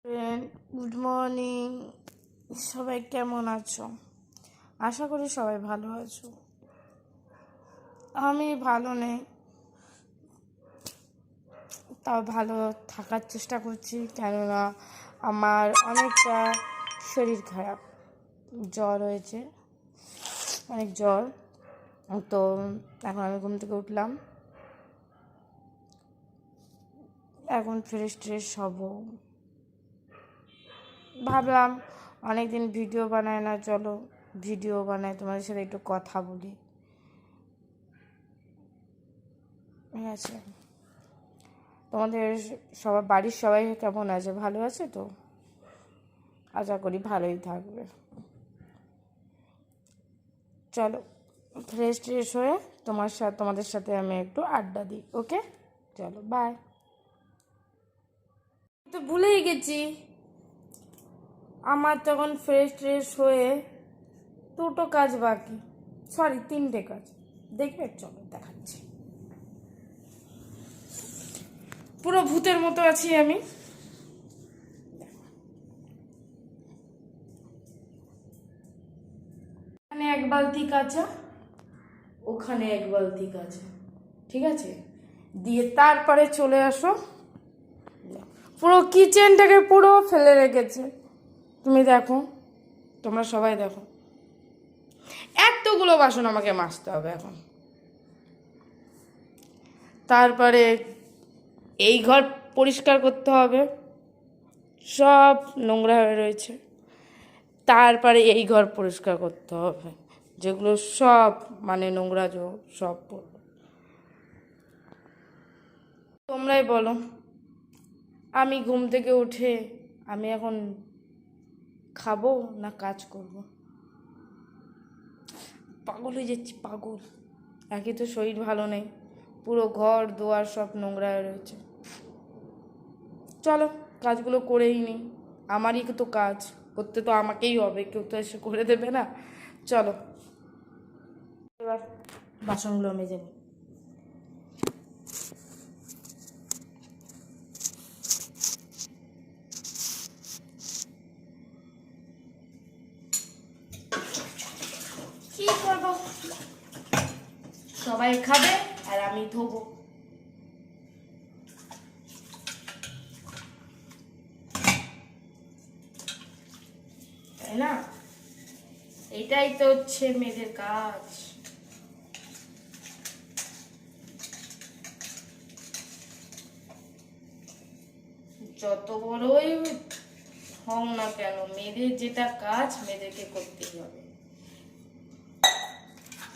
Good morning. সবাই কেমন আছো? আশা করি সবাই ভালো আছো। আমি ভালো নেই, তাও ভালো থাকার চেষ্টা করছি, কেননা আমার অনেকটা শরীর খারাপ, জ্বর হয়েছে, অনেক জ্বর। তো এখন আমি ঘুম থেকে উঠলাম, এখন ফ্রেশ হব। ভাবলাম অনেকদিন ভিডিও বানায় না, চলো ভিডিও বানাই, তোমাদের সাথে একটু কথা বলি। ঠিক আছে, তোমাদের সবার বাড়ির সবাই কেমন আছে? ভালো আছে তো? আশা করি ভালোই থাকবে। চলো ফ্রেশ হয়ে তোমাদের সাথে আমি একটু আড্ডা দিই। ওকে, চলো বাই। তো ভুলেই গেছি, আমার তখন ফ্রেশ হয়ে দুটো কাজ বাকি, সরি 3টে কাজ। দেখবে, চলো দেখাচ্ছি। পুরো ভূতের মতো আছি আমি। এখানে 1 বালতি কাঁচা, ওখানে 1 বালতি কাঁচা, ঠিক আছে? দিয়ে তারপরে চলে আসো, পুরো কিচেনটাকে পুরো ফেলে রেখেছে। তুমি দেখো, তোমরা সবাই দেখো, এতগুলো বাসন আমাকে মাজতে হবে এখন। তারপরে এই ঘর পরিষ্কার করতে হবে, সব নোংরা হয়ে রয়েছে। তারপরে এই ঘর পরিষ্কার করতে হবে, যেগুলো সব নোংরা সব পড়বে। তোমরাই বলো, আমি ঘুম থেকে উঠে আমি এখন খাবো না কাজ করব? পাগল হয়ে যাচ্ছি, পাগল। একে তো শরীর ভালো নেই, পুরো ঘর দুয়ার সব নোংরা হয়ে রয়েছে। চলো কাজগুলো করেই নিই, আমারই তো কাজ করতে, তো আমাকেই হবে, কেউ তো এসে করে দেবে না। চলো এবার বাসনগুলো মেজে নিই। কি করবো, সবাই খাবে আর আমি ধোবো। তাই না? এটাই তো হচ্ছে মেয়েদের কাজ। যত বড়ই হোক না কেন, মেয়েদের যেটা কাজ মেয়েদেরকে করতেই হবে।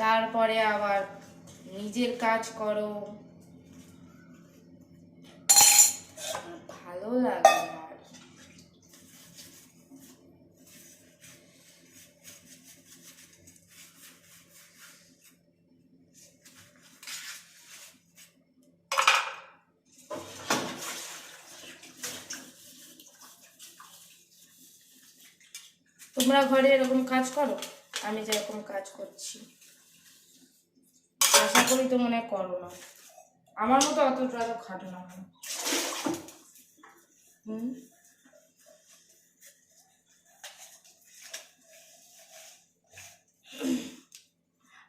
তারপরে আবার নিজের কাজ করো, ভালো লাগে আর। তোমরা ঘরে এরকম কাজ করো, আমি যেরকম কাজ করছি? আশা করি তো মনে করো না, আমার মতো অতটা খাটো না।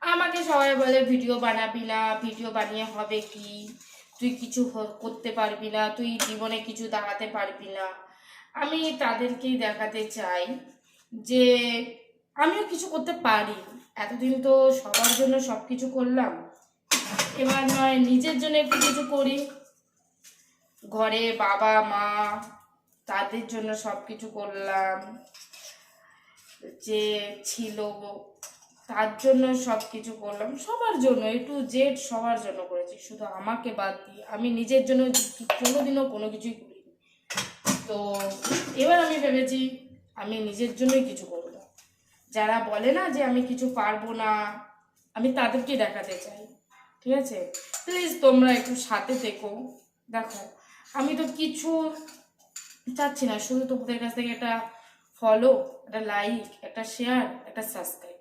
আমাকে সবাই বলে ভিডিও বানাবি না, ভিডিও বানিয়ে হবে কি, তুই কিছু করতে পারবি না, তুই জীবনে কিছু দাঁড়াতে পারবি না। আমি তাদেরকেই দেখাতে চাই যে আমিও কিছু করতে পারি। এতদিন তো সবার জন্য সব কিছু করলাম, এবার নয় নিজের জন্য একটু কিছু করি। ঘরে বাবা মা তাদের জন্য সব কিছু করলাম, যে ছিল তার জন্য সব কিছু করলাম, সবার জন্য A to Z সবার জন্য করেছি, শুধু আমাকে বাদ দিয়ে আমি নিজের জন্য কোনোদিনও কোনো কিছুই করিনি। তো এবার আমি ভেবেছি আমি নিজের জন্যই কিছু করব। যারা বলে না যে আমি কিছু পারবো না, আমি তাদেরকে দেখাতে চাই। ঠিক আছে, প্লিজ তোমরা একটু সাথে থেকো। দেখো আমি তো কিছু চাচ্ছি না, শুধু তোমাদের কাছ থেকে একটা ফলো, একটা লাইক, একটা শেয়ার, একটা সাবস্ক্রাইব।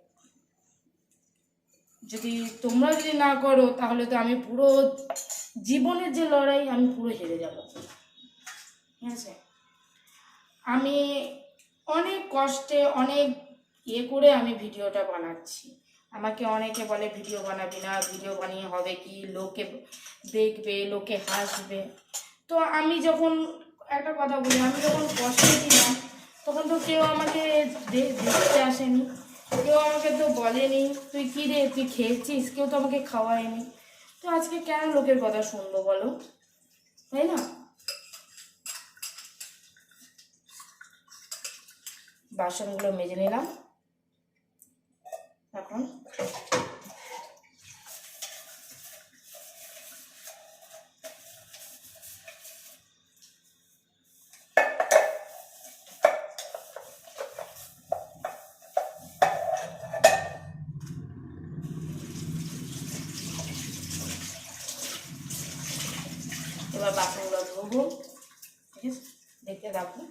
যদি না করো তাহলে তো আমি পুরো জীবনের যে লড়াই আমি পুরো হেরে যাব। ঠিক আছে, আমি অনেক কষ্টে অনেক করে আমি ভিডিওটা বানাচ্ছি। আমাকে অনেকে বলে ভিডিও বানাবি না, ভিডিও বানিয়ে হবে কি, লোকে দেখবে, লোকে হাসবে। তো আমি যখন একটা কথা বলি, আমি যখন কষ্টে ছিলাম তখন তো কেউ আমাকে দেখতে আসেনি, কেউ আমাকে তো বলেনি তুই কী রে তুই খেয়েছিস, কেউ তো আমাকে খাওয়ায়নি। তো আজকে কেন লোকের কথা শুনবো বলো, তাই না? বাসনগুলো মেজে নিলাম এখন। এবার বাসনগুলো ধোবো, ঠিক আছে, দেখতে থাকবো।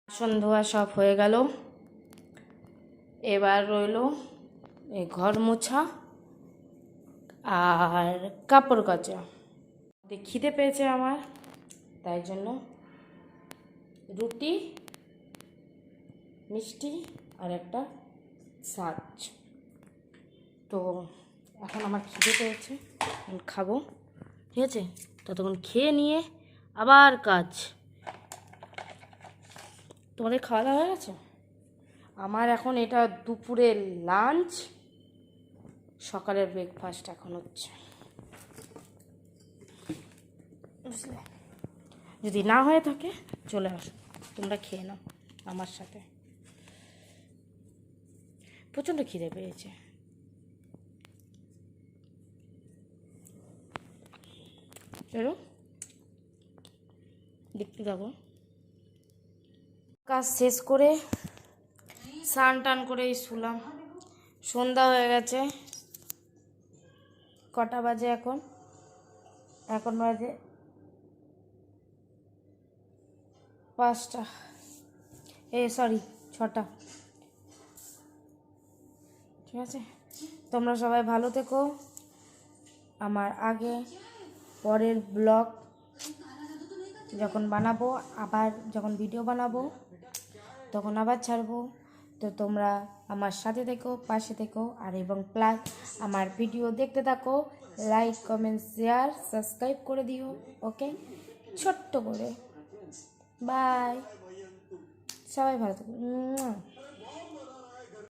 বাসন ধোয়া সব হয়ে গেল, এবার রইলো এই ঘর মোছা আর কাপড় কাচা। খিদে পেয়েছে আমার, তাই জন্য রুটি, মিষ্টি আর একটা সাজ। তো এখন আমার খিদে পেয়েছে, খাবো, ঠিক আছে? ততক্ষণ খেয়ে নিয়ে আবার কাজ। তোমাদের খাওয়া দাওয়া হয়ে গেছে? আমার এখন এটা দুপুরের লাঞ্চ, সকালের ব্রেকফাস্ট এখন হচ্ছে, বুঝলে? যদি না হয়ে থাকে চলে আসো, তোমরা খেয়ে নাও আমার সাথে। প্রচণ্ড খিদে পেয়েছে। চলো দেখতে থাকো। কাজ শেষ করে স্নান টান করে শুলাম, সন্ধ্যা হয়ে গেছে। কটা বাজে এখন? এখন বাজে 5টা, সরি 6টা, ঠিক আছে? তোমরা সবাই ভালো থেকো। আমার আগে পরের ব্লগ যখন বানাবো, আবার যখন ভিডিও বানাবো তখন আবার ছাড়বো। তো তোমরা আমার সাথে থেকো, পাশে থেকো, আর এবং প্লাস আমার ভিডিও দেখতে থাকো, লাইক কমেন্ট শেয়ার সাবস্ক্রাইব করে দিও, ওকে? ছোট্ট করে। বাই, সবাই ভালো থেকো।